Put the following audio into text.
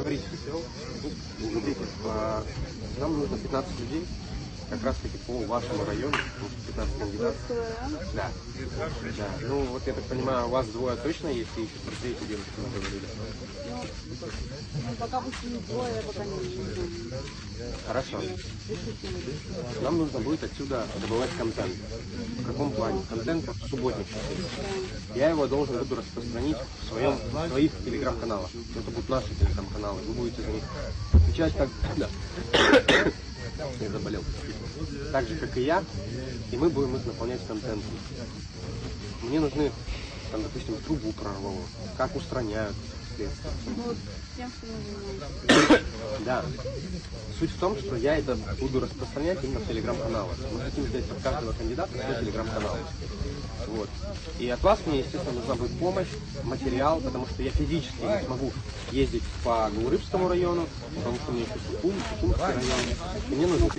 Смотрите, нам нужно 15 людей, как раз таки по вашему району, 15 кандидатов. Да. Да. Ну, вот я так понимаю, у вас двое точно есть, и еще про третью девушку мы говорили. Ну, пока пусть не двое, пока не вижу. Хорошо. Нам нужно будет отсюда добывать контент. В каком плане? Контент субботник. Я его должен буду распространить в своих телеграм-каналах. Это будут наши телеграм-каналы. Вы будете за них отвечать как... Да. Я заболел. Так же, как и я. И мы будем их наполнять контентом. Мне нужны, там, допустим, трубу прорвало. Как устраняют следствие. Ну, тем, что мы занимаемся. Да. Суть в том, что я это буду распространять именно в телеграм-каналах. Мы хотим сделать от каждого кандидата свой телеграм-канал. Вот. И от вас мне, естественно, нужна будет помощь, материал, потому что я физически не смогу ездить по Гаурыбскому району, потому что у меня еще Сухумский район. И мне нужно